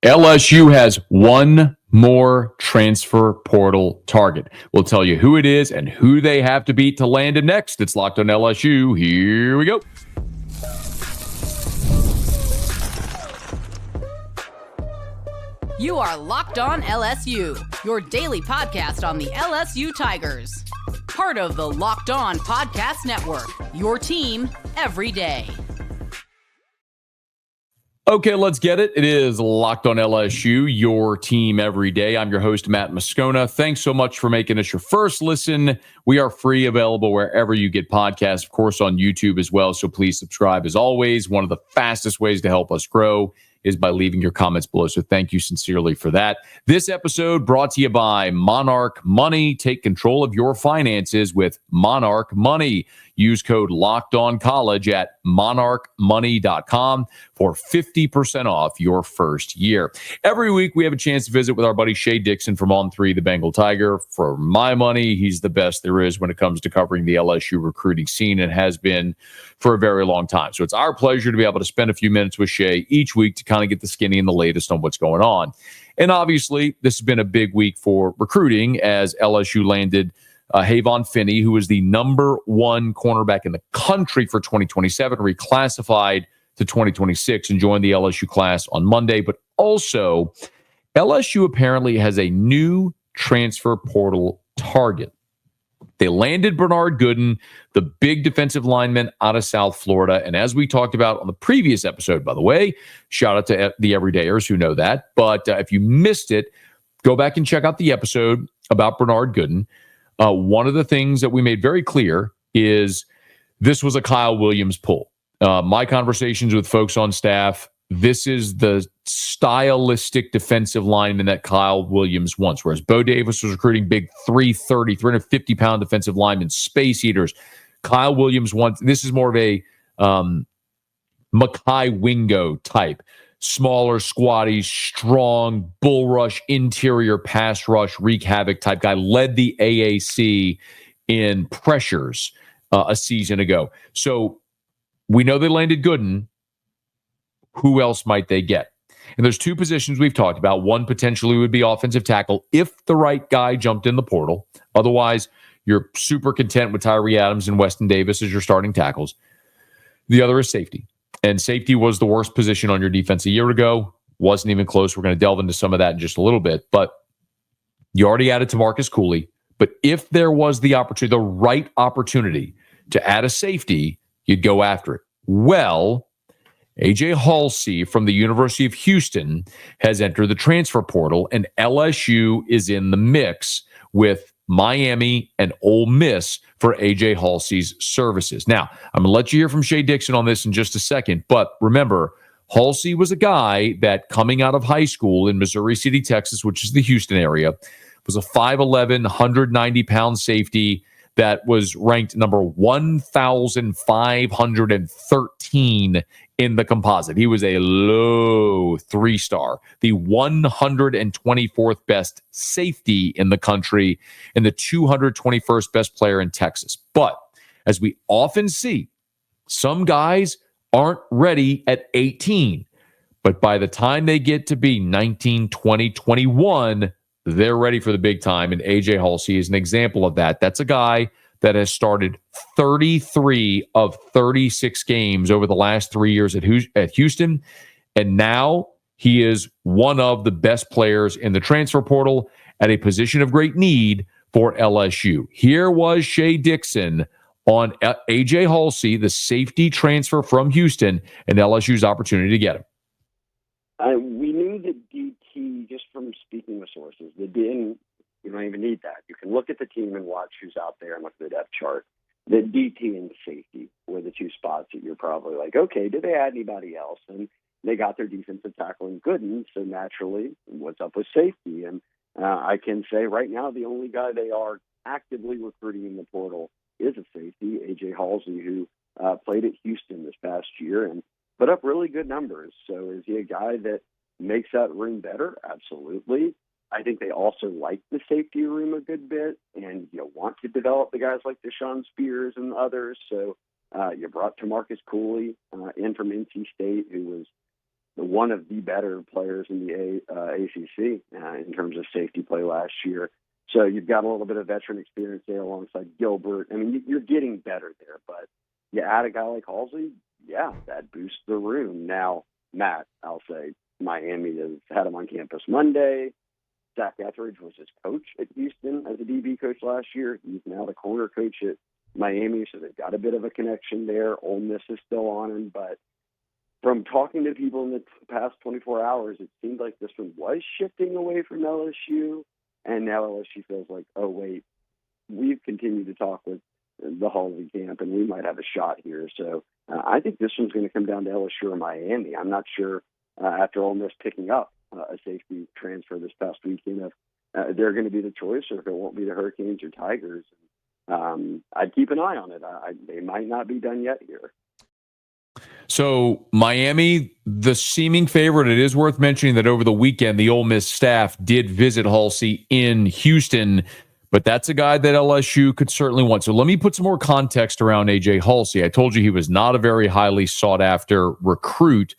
LSU has one more transfer portal target. We'll tell you who it is and who they have to beat to land him next. It's Locked on LSU. Here we go. You are Locked on LSU, your daily podcast on the LSU Tigers. Part of the Locked On Podcast Network, your team every day. Okay, let's get it. It is Locked on LSU, your team every day. I'm your host, Matt Moscona. Thanks so much for making us your first listen. We are free, available wherever you get podcasts, of course, on YouTube as well. So please subscribe. As always, one of the fastest ways to help us grow is by leaving your comments below. So thank you sincerely for that. This episode brought to you by Monarch Money. Take control of your finances with Monarch Money. Use code LOCKEDONCollege at monarchmoney.com for 50% off your first year. Every week, we have a chance to visit with our buddy Shea Dixon from On 3, the Bengal Tiger. For my money, he's the best there is when it comes to covering the LSU recruiting scene and has been for a very long time. So it's our pleasure to be able to spend a few minutes with Shea each week to kind of get the skinny and the latest on what's going on. And obviously, this has been a big week for recruiting as LSU landed Havon Finney, who was the number one cornerback in the country for 2027, reclassified to 2026 and joined the LSU class on Monday. But also, LSU apparently has a new transfer portal target. They landed Bernard Gooden, the big defensive lineman out of South Florida. And as we talked about on the previous episode, by the way, shout out to the everydayers who know that. But if you missed it, go back and check out the episode about Bernard Gooden. One of the things that we made very clear is this was a Kyle Williams pull. My conversations with folks on staff, this is the stylistic defensive lineman that Kyle Williams wants. Whereas Bo Davis was recruiting big 350-pound defensive linemen, space eaters. Kyle Williams wants, this is more of a Mekhi Wingo type. Smaller, squatty, strong, bull rush, interior pass rush, wreak havoc type guy. Led the AAC in pressures a season ago. So we know they landed Gooden. Who else might they get? And there's two positions we've talked about. One potentially would be offensive tackle if the right guy jumped in the portal. Otherwise, you're super content with Tyree Adams and Weston Davis as your starting tackles. The other is safety. And safety was the worst position on your defense a year ago. Wasn't even close. We're going to delve into some of that in just a little bit. But you already added to Marcus Cooley. But if there was the opportunity, the right opportunity to add a safety, you'd go after it. Well, AJ Haulcy from the University of Houston has entered the transfer portal, and LSU is in the mix with Miami and Ole Miss for AJ Haulcy's services. Now, I'm going to let you hear from Shea Dixon on this in just a second, but remember, Haulcy was a guy that coming out of high school in Missouri City, Texas, which is the Houston area, was a 5'11", 190-pound safety that was ranked number 1,513 in the composite. He was a low 3-star, the 124th best safety in the country and the 221st best player in Texas. But as we often see, some guys aren't ready at 18. But by the time they get to be 19, 20, 21, they're ready for the big time. And AJ Haulcy is an example of that. That's a guy that has started 33 of 36 games over the last 3 years at Houston. And now he is one of the best players in the transfer portal at a position of great need for LSU. Here was Shea Dixon on AJ Haulcy, the safety transfer from Houston, and LSU's opportunity to get him. We knew that DT, just from speaking with sources, you don't even need that. You can look at the team and watch who's out there and look at the depth chart. The DT and safety were the two spots that you're probably like, okay, did they add anybody else? And they got their defensive tackle in Gooden, so naturally, what's up with safety? And I can say right now the only guy they are actively recruiting in the portal is a safety, AJ Haulcy, who played at Houston this past year and put up really good numbers. So is he a guy that makes that room better? Absolutely. I think they also like the safety room a good bit and want to develop the guys like Deshaun Spears and others. So you brought Marcus Cooley in from NC State, who was one of the better players in the ACC in terms of safety play last year. So you've got a little bit of veteran experience there alongside Gilbert. I mean, you're getting better there, but you add a guy like Haulcy, yeah, that boosts the room. Now, Matt, I'll say Miami has had him on campus Monday. Zach Etheridge was his coach at Houston as a DB coach last year. He's now the corner coach at Miami, so they've got a bit of a connection there. Ole Miss is still on him, but from talking to people in the past 24 hours, it seemed like this one was shifting away from LSU, and now LSU feels like, oh, wait, we've continued to talk with the Haulcy camp, and we might have a shot here. So I think this one's going to come down to LSU or Miami. I'm not sure after Ole Miss picking up a safety transfer this past weekend if they're going to be the choice or if it won't be the Hurricanes or Tigers. I'd keep an eye on it. They might not be done yet here. So Miami, the seeming favorite, it is worth mentioning that over the weekend, the Ole Miss staff did visit Haulcy in Houston, but that's a guy that LSU could certainly want. So let me put some more context around AJ Haulcy. I told you he was not a very highly sought after recruit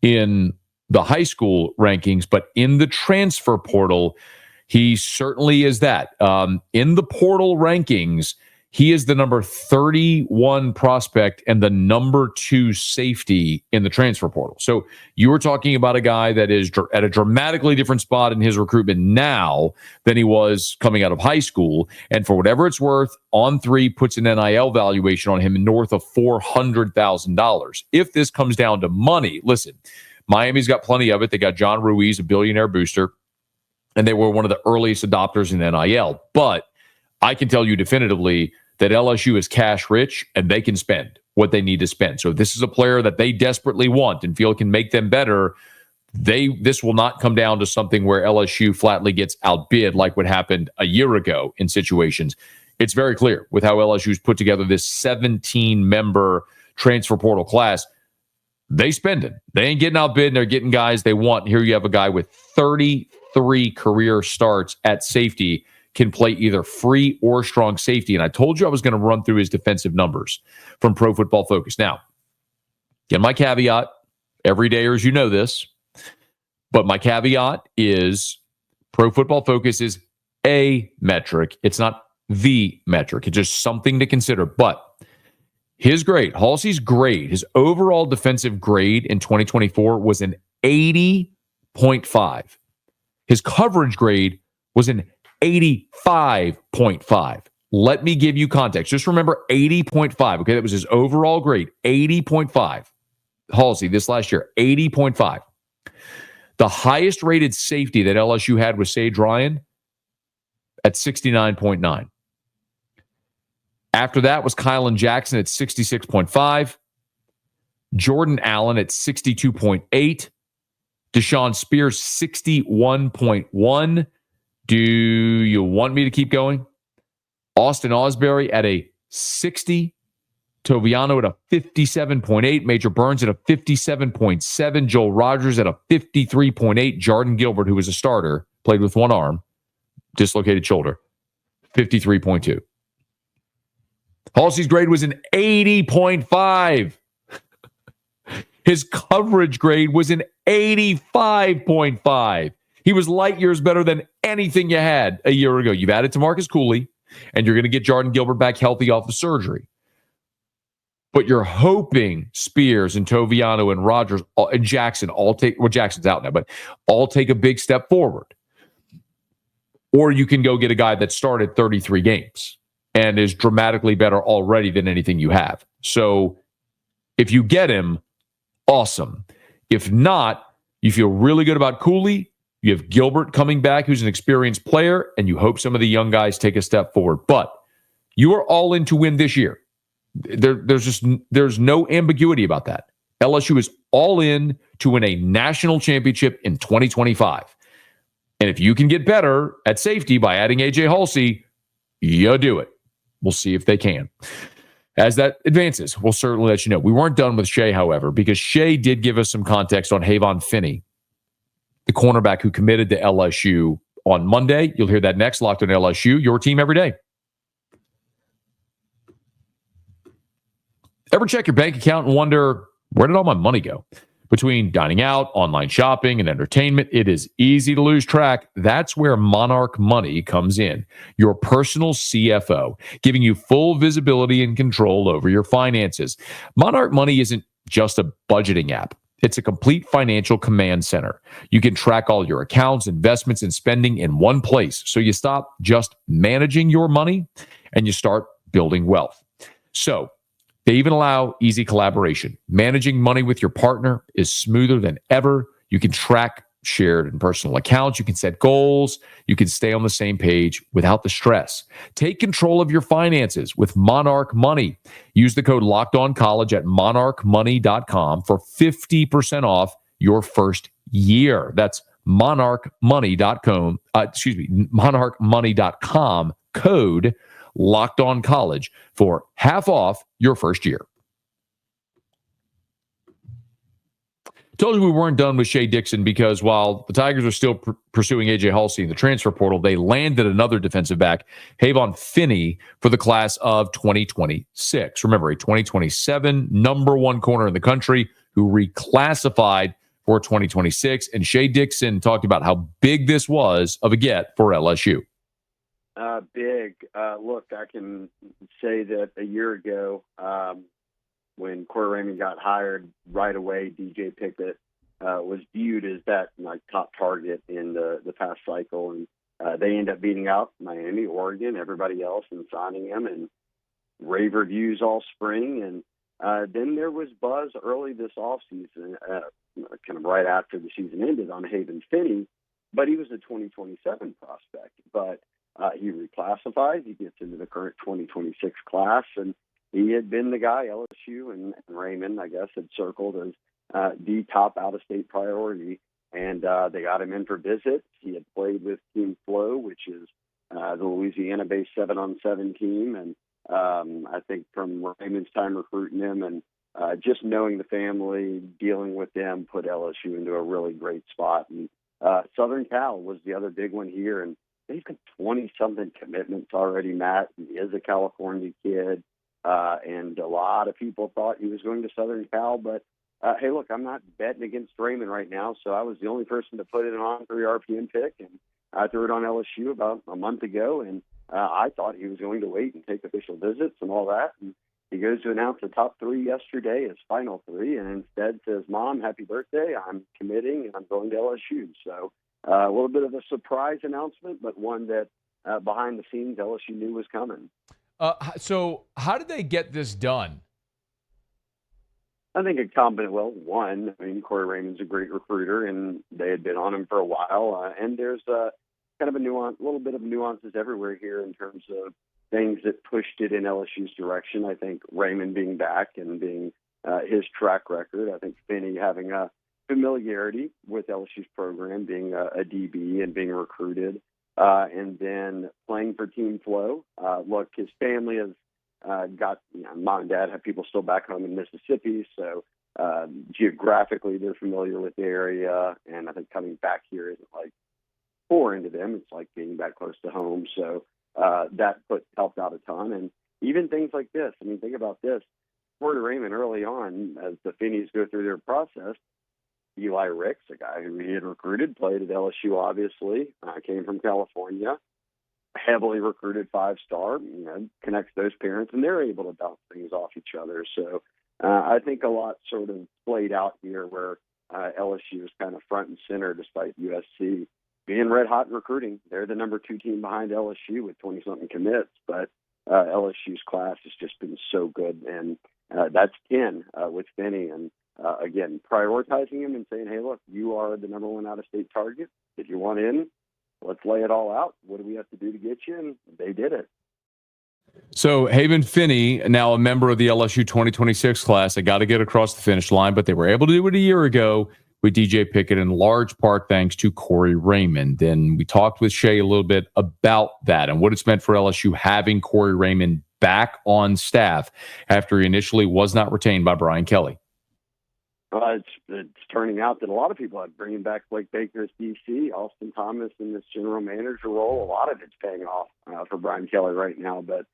in the high school rankings, but in the transfer portal, he certainly is that. In the portal rankings, he is the number 31 prospect and the number 2 safety in the transfer portal. So you were talking about a guy that is at a dramatically different spot in his recruitment now than he was coming out of high school. And for whatever it's worth, On3 puts an NIL valuation on him north of $400,000. If this comes down to money, listen, Miami's got plenty of it. They got John Ruiz, a billionaire booster, and they were one of the earliest adopters in NIL. But I can tell you definitively that LSU is cash rich and they can spend what they need to spend. So if this is a player that they desperately want and feel can make them better, this will not come down to something where LSU flatly gets outbid like what happened a year ago in situations. It's very clear with how LSU's put together this 17-member transfer portal class. They spend it. They ain't getting outbid and they're getting guys they want. Here you have a guy with 33 career starts at safety, can play either free or strong safety. And I told you I was going to run through his defensive numbers from Pro Football Focus. Now, get my caveat, everydayers, you know this, but my caveat is Pro Football Focus is a metric. It's not the metric. It's just something to consider. But his grade, Haulcy's grade, his overall defensive grade in 2024 was an 80.5. His coverage grade was an 85.5. Let me give you context. Just remember 80.5. Okay, that was his overall grade, 80.5. Haulcy this last year, 80.5. The highest rated safety that LSU had was Sage Ryan at 69.9. After that was Kylan Jackson at 66.5. Jordan Allen at 62.8. Deshaun Spears, 61.1. Do you want me to keep going? Austin Osbury at a 60. Toviano at a 57.8. Major Burns at a 57.7. Joel Rogers at a 53.8. Jordan Gilbert, who was a starter, played with one arm, dislocated shoulder, 53.2. Haulcy's grade was an 80.5. His coverage grade was an 85.5. He was light years better than anything you had a year ago. You've added to Marcus Cooley, and you're going to get Jordan Gilbert back healthy off of surgery. But you're hoping Spears and Toviano and Rogers and Jackson all take, well, Jackson's out now, but all take a big step forward. Or you can go get a guy that started 33 games and is dramatically better already than anything you have. So if you get him, awesome. If not, you feel really good about Cooley. You have Gilbert coming back, who's an experienced player, and you hope some of the young guys take a step forward. But you are all in to win this year. There's no ambiguity about that. LSU is all in to win a national championship in 2025. And if you can get better at safety by adding AJ Haulcy, you do it. We'll see if they can. As that advances, we'll certainly let you know. We weren't done with Shea, however, because Shea did give us some context on Havon Finney, the cornerback who committed to LSU on Monday. You'll hear that next. Locked on LSU, your team every day. Ever check your bank account and wonder, where did all my money go? Between dining out, online shopping, and entertainment, it is easy to lose track. That's where Monarch Money comes in, your personal CFO, giving you full visibility and control over your finances. Monarch Money isn't just a budgeting app. It's a complete financial command center. You can track all your accounts, investments, and spending in one place. So you stop just managing your money and you start building wealth. So they even allow easy collaboration. Managing money with your partner is smoother than ever. You can track shared and personal accounts. You can set goals. You can stay on the same page without the stress. Take control of your finances with Monarch Money. Use the code LOCKEDONCollege at monarchmoney.com for 50% off your first year. That's monarchmoney.com. Monarchmoney.com code LOCKEDONCollege for half off your first year. Told you we weren't done with Shea Dixon because while the Tigers are still pursuing AJ Haulcy in the transfer portal, they landed another defensive back, Havon Finney, for the class of 2026. Remember, a 2027 number one corner in the country who reclassified for 2026. And Shea Dixon talked about how big this was of a get for LSU. Big. Look, I can say that a year ago, when Corey Raymond got hired, right away, DJ Pickett was viewed as that top target in the past cycle, and they end up beating out Miami, Oregon, everybody else, and signing him, and rave reviews all spring. And then there was buzz early this offseason, kind of right after the season ended, on Havon Finney, but he was a 2027 prospect. But he reclassifies, he gets into the current 2026 class, and he had been the guy LSU and Raymond, I guess, had circled as the top out-of-state priority, and they got him in for visits. He had played with Team Flow, which is the Louisiana-based 7-on-7 team, and I think from Raymond's time recruiting him and just knowing the family, dealing with them, put LSU into a really great spot. And Southern Cal was the other big one here, and they've got 20-something commitments already, Matt. He is a California kid. And a lot of people thought he was going to Southern Cal, but hey, look, I'm not betting against Raymond right now, so I was the only person to put it on for the RPM pick, and I threw it on LSU about a month ago, and I thought he was going to wait and take official visits and all that, and he goes to announce the top three yesterday, his final three, and instead says, "Mom, happy birthday, I'm committing, and I'm going to LSU." So a little bit of a surprise announcement, but one that behind the scenes LSU knew was coming. So how did they get this done? I think a combination. Well, one, I mean, Corey Raymond's a great recruiter, and they had been on him for a while. And there's kind of a little bit of nuances everywhere here in terms of things that pushed it in LSU's direction. I think Raymond being back and being his track record. I think Finney having a familiarity with LSU's program, being a DB and being recruited. And then playing for Team Flow. Look, his family has got, mom and dad have people still back home in Mississippi, so geographically they're familiar with the area, and I think coming back here isn't like foreign to them. It's like being back close to home, so that helped out a ton. And even things like this, I mean, think about this. Corey Raymond early on, as the Finneys go through their process, Eli Ricks, a guy who he had recruited, played at LSU, obviously, came from California, heavily recruited 5-star, connects those parents, and they're able to bounce things off each other. So I think a lot sort of played out here where LSU is kind of front and center despite USC being red hot in recruiting. They're the number 2 team behind LSU with 20-something commits, but LSU's class has just been so good, and that's 10 with Finney. And again, prioritizing him and saying, hey, look, you are the number 1 out-of-state target. If you want in, let's lay it all out. What do we have to do to get you in? They did it. So Havon Finney, now a member of the LSU 2026 class, they got to get across the finish line, but they were able to do it a year ago with DJ Pickett, in large part thanks to Corey Raymond. And we talked with Shea a little bit about that and what it's meant for LSU having Corey Raymond back on staff after he initially was not retained by Brian Kelly. It's turning out that a lot of people have bringing back Blake Baker as DC, Austin Thomas in this general manager role. A lot of it's paying off for Brian Kelly right now, but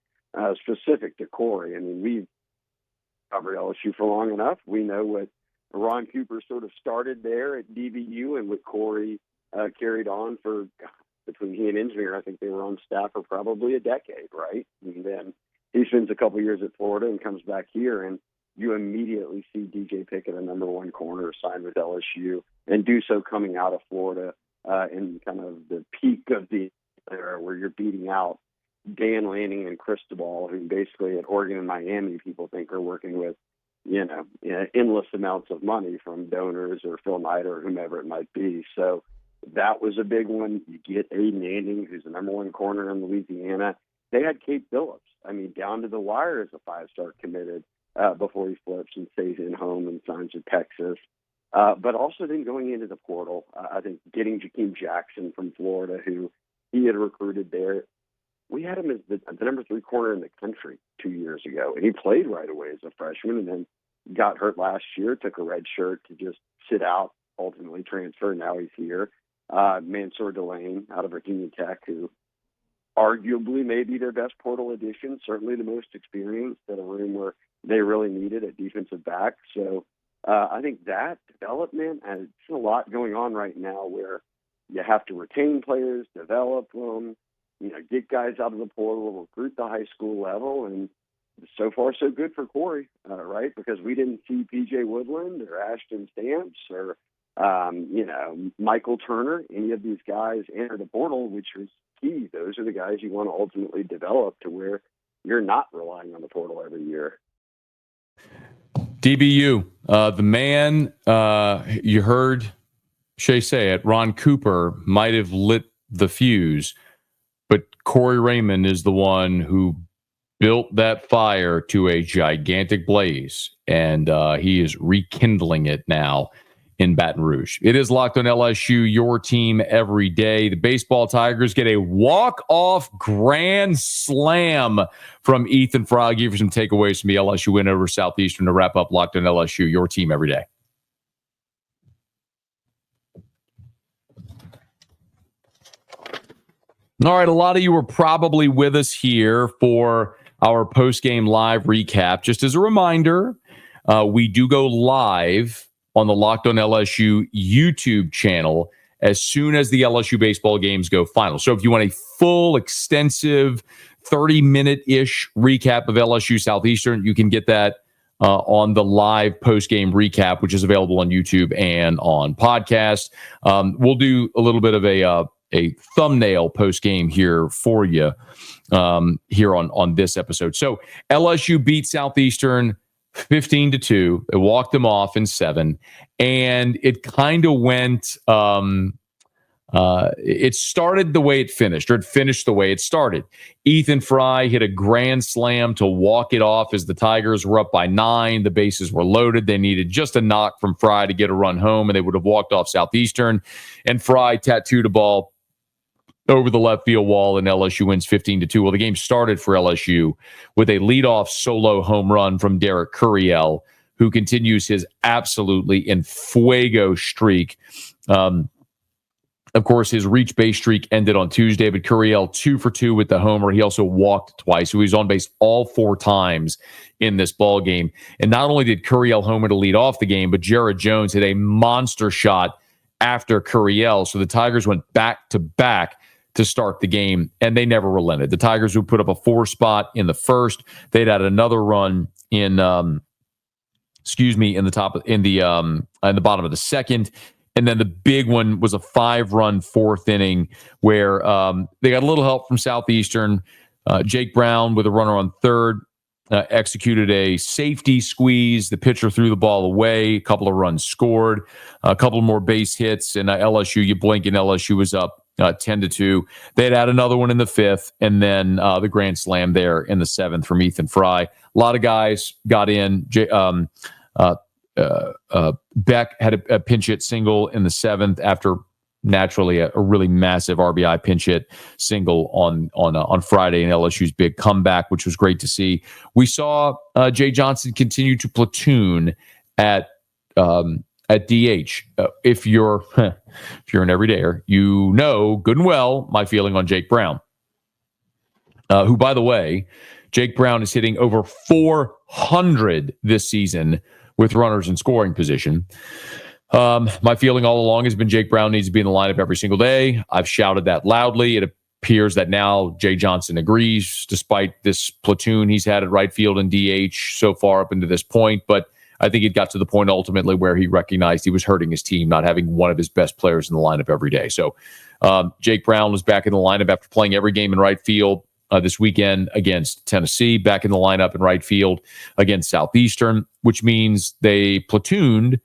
specific to Corey, I mean, we've covered LSU for long enough. We know what Ron Cooper sort of started there at DBU, and with Corey carried on for, between he and Engineer, I think they were on staff for probably a decade, right? And then he spends a couple years at Florida and comes back here, and you immediately see DJ Pickett, a number one corner, signed with LSU, and do so coming out of Florida in kind of the peak of the era where you're beating out Dan Lanning and Cristobal, who basically at Oregon and Miami people think are working with, endless amounts of money from donors or Phil Knight or whomever it might be. So that was a big one. You get Aiden Anding, who's the number one corner in Louisiana. They had Kate Phillips, down to the wire as a five-star committed before he flips and stays in home and signs with Texas. But also then going into the portal, I think getting Jakeem Jackson from Florida, who he had recruited there. We had him as the number 3 corner in the country 2 years ago, and he played right away as a freshman and then got hurt last year, took a red shirt to just sit out, ultimately transferred. Now he's here. Mansour Delane out of Virginia Tech, who arguably may be their best portal addition, certainly the most experienced at a room where they really needed a defensive back. So I think that development, and it's a lot going on right now where you have to retain players, develop them, get guys out of the portal, recruit the high school level, and so far so good for Corey, right? Because we didn't see P.J. Woodland or Ashton Stamps or, Michael Turner, any of these guys enter the portal, which is key. Those are the guys you want to ultimately develop to where you're not relying on the portal every year. DBU, the man, you heard Shay say it, Ron Cooper might have lit the fuse, but Corey Raymond is the one who built that fire to a gigantic blaze, and he is rekindling it now in Baton Rouge. It is Locked on LSU, your team every day. The baseball Tigers get a walk-off grand slam from Ethan Fry. I'll give you some takeaways from the LSU win over Southeastern to wrap up Locked on LSU, your team every day. All right, a lot of you were probably with us here for our post-game live recap. Just as a reminder, we do go live on the Locked on LSU YouTube channel as soon as the LSU baseball games go final. So if you want a full, extensive, 30-minute-ish recap of LSU Southeastern, you can get that on the live post-game recap, which is available on YouTube and on podcast. We'll do a little bit of a thumbnail post-game here for you here on this episode. So LSU beat Southeastern 15-2. They walked them off in 7, and it kind of went. It started the way it finished, or it finished the way it started. Ethan Fry hit a grand slam to walk it off as the Tigers were up by 9. The bases were loaded. They needed just a knock from Fry to get a run home, and they would have walked off Southeastern. And Fry tattooed a ball over the left field wall, and LSU wins 15-2. Well, the game started for LSU with a leadoff solo home run from Derek Curiel, who continues his absolutely in fuego streak. Of course, his reach base streak ended on Tuesday, but Curiel 2 for 2 with the homer. He also walked twice, so he was on base all 4 times in this ball game. And not only did Curiel homer to lead off the game, but Jared Jones hit a monster shot after Curiel. So the Tigers went back to back to start the game, and they never relented. The Tigers would put up a 4 spot in the first. They'd had another run in the bottom of the second. And then the big one was a 5-run 4th inning where they got a little help from Southeastern. Jake Brown with a runner on third executed a safety squeeze. The pitcher threw the ball away. A couple of runs scored. A couple more base hits. And LSU, you blink and LSU was up 10-2. They'd add another one in the 5th, and then the grand slam there in the 7th from Ethan Fry. A lot of guys got in. Beck had a pinch hit single in the 7th after naturally a really massive RBI pinch hit single on Friday in LSU's big comeback, which was great to see. We saw Jay Johnson continue to platoon at DH. If you're an everydayer, you know good and well my feeling on Jake Brown, who, by the way, Jake Brown is hitting over 400 this season with runners in scoring position. My feeling all along has been Jake Brown needs to be in the lineup every single day. I've shouted that loudly. It appears that now Jay Johnson agrees, despite this platoon he's had at right field and DH so far up into this point. But I think it got to the point ultimately where he recognized he was hurting his team, not having one of his best players in the lineup every day. So Jake Brown was back in the lineup after playing every game in right field this weekend against Tennessee, back in the lineup in right field against Southeastern, which means they platooned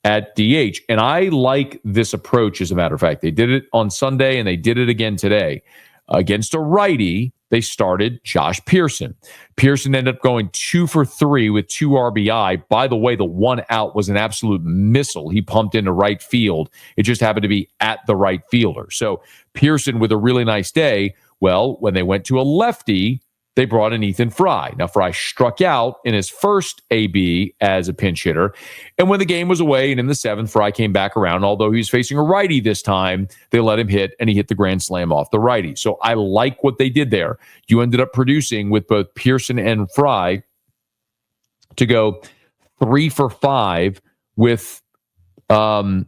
at DH. And I like this approach, as a matter of fact. They did it on Sunday, and they did it again today. Against a righty, they started Josh Pearson. Pearson ended up going 2 for 3 with 2 RBI. By the way, the one out was an absolute missile. He pumped into right field. It just happened to be at the right fielder. So Pearson with a really nice day. Well, when they went to a lefty, they brought in Ethan Fry. Now, Fry struck out in his first AB as a pinch hitter. And when the game was away and in the 7th, Fry came back around. Although he was facing a righty this time, they let him hit, and he hit the grand slam off the righty. So I like what they did there. You ended up producing with both Pearson and Fry to go 3 for 5 with, with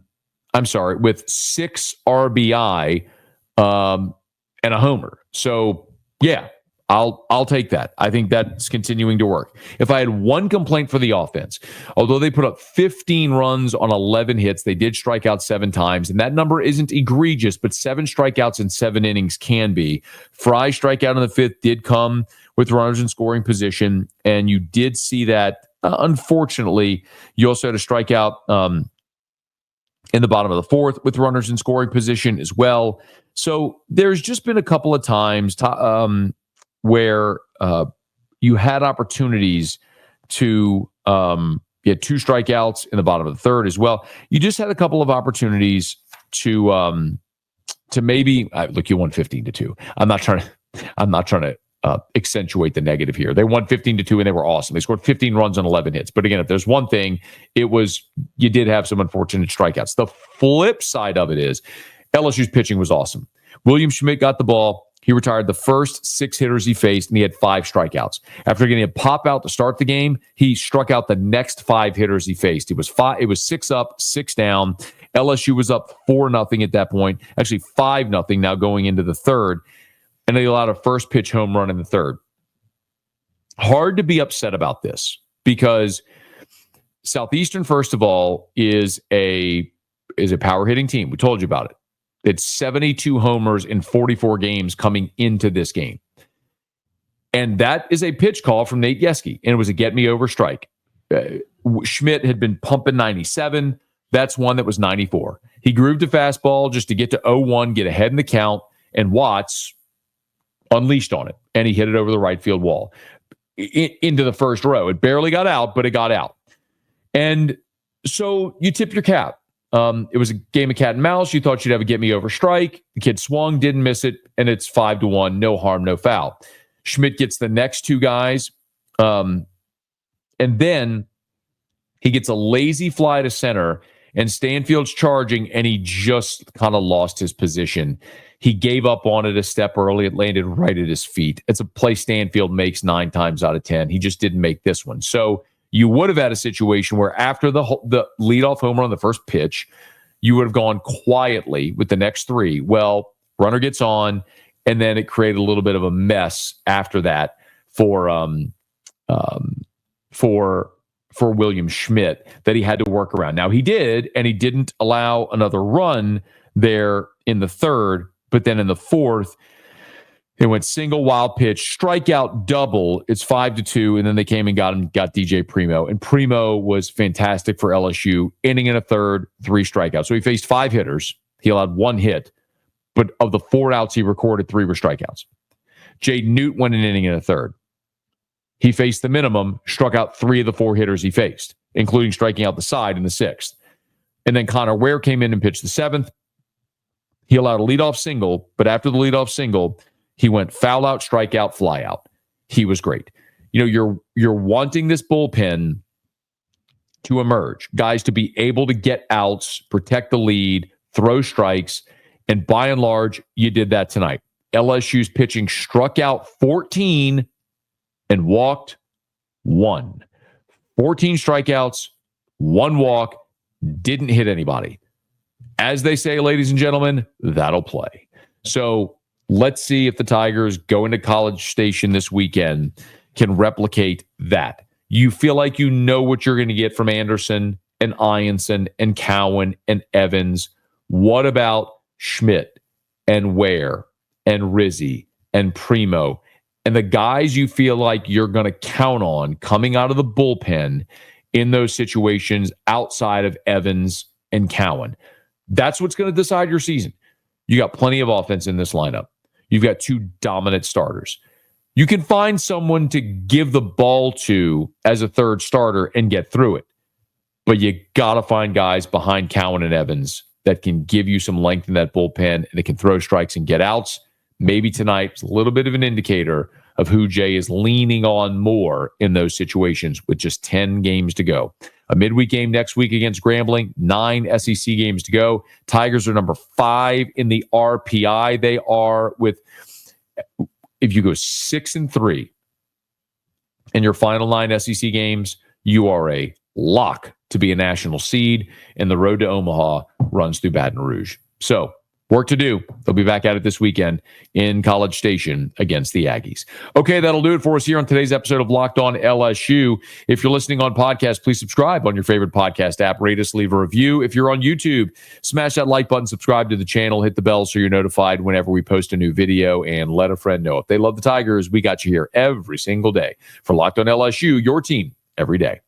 6 RBI and a homer. So, yeah. I'll take that. I think that's continuing to work. If I had one complaint for the offense, although they put up 15 runs on 11 hits, they did strike out 7 times, and that number isn't egregious, but 7 strikeouts in 7 innings can be. Fry's strikeout in the 5th did come with runners in scoring position, and you did see that. Unfortunately, you also had a strikeout in the bottom of the 4th with runners in scoring position as well. So there's just been a couple of times where you had opportunities to get 2 strikeouts in the bottom of the 3rd as well. You just had a couple of opportunities to maybe look. You won 15-2. I'm not trying to accentuate the negative here. They won 15-2 and they were awesome. They scored 15 runs on 11 hits. But again, if there's one thing, it was you did have some unfortunate strikeouts. The flip side of it is LSU's pitching was awesome. William Schmidt got the ball. He retired the first 6 hitters he faced, and he had 5 strikeouts. After getting a pop out to start the game, he struck out the next 5 hitters he faced. It was 6 up, 6 down. LSU was up 4-0 at that point. Actually, 5-0 now going into the 3rd. And they allowed a first pitch home run in the 3rd. Hard to be upset about this because Southeastern, first of all, is a power hitting team. We told you about it. It's 72 homers in 44 games coming into this game. And that is a pitch call from Nate Yeske, and it was a get-me-over strike. Schmidt had been pumping 97. That's one that was 94. He grooved a fastball just to get to 0-1, get ahead in the count, and Watts unleashed on it, and he hit it over the right field wall into the first row. It barely got out, but it got out. And so you tip your cap. It was a game of cat and mouse. You thought you'd have a get-me-over strike. The kid swung, didn't miss it, and it's 5-1. No harm, no foul. Schmidt gets the next 2 guys, and then he gets a lazy fly to center, and Stanfield's charging, and he just kind of lost his position. He gave up on it a step early. It landed right at his feet. It's a play Stanfield makes 9 times out of 10. He just didn't make this one. So you would have had a situation where after the leadoff homer on the first pitch, you would have gone quietly with the next 3. Well, runner gets on, and then it created a little bit of a mess after that for William Schmidt that he had to work around. Now he did, and he didn't allow another run there in the 3rd, but then in the 4th, it went single, wild pitch, strikeout, double. It's 5-2, and then they came and got DJ Primo. And Primo was fantastic for LSU, inning in a 3rd, 3 strikeouts. So he faced 5 hitters. He allowed 1 hit, but of the 4 outs he recorded, 3 were strikeouts. Jade Newt went an inning in a 3rd. He faced the minimum, struck out 3 of the 4 hitters he faced, including striking out the side in the 6th. And then Connor Ware came in and pitched the 7th. He allowed a leadoff single, but after the leadoff single, he went foul out, strikeout, fly out. He was great. You know, you're wanting this bullpen to emerge, guys to be able to get outs, protect the lead, throw strikes, and by and large, you did that tonight. LSU's pitching struck out 14 and walked 1. 14 strikeouts, One walk, didn't hit anybody. As they say, ladies and gentlemen, that'll play. So let's see if the Tigers going to College Station this weekend can replicate that. You feel like you know what you're going to get from Anderson and Ianson and Cowan and Evans. What about Schmidt and Ware and Rizzi and Primo and the guys you feel like you're going to count on coming out of the bullpen in those situations outside of Evans and Cowan? That's what's going to decide your season. You got plenty of offense in this lineup. You've got two dominant starters. You can find someone to give the ball to as a third starter and get through it. But you got to find guys behind Cowan and Evans that can give you some length in that bullpen and that can throw strikes and get outs. Maybe tonight's a little bit of an indicator of who Jay is leaning on more in those situations with just 10 games to go. A midweek game next week against Grambling, 9 SEC games to go. Tigers are number 5 in the RPI. They are with, if you go 6-3 in your final 9 SEC games, you are a lock to be a national seed, and the road to Omaha runs through Baton Rouge. So, work to do. They'll be back at it this weekend in College Station against the Aggies. Okay, that'll do it for us here on today's episode of Locked On LSU. If you're listening on podcast, please subscribe on your favorite podcast app. Rate us, leave a review. If you're on YouTube, smash that like button, subscribe to the channel, hit the bell so you're notified whenever we post a new video, and let a friend know. If they love the Tigers, we got you here every single day for Locked On LSU, your team every day.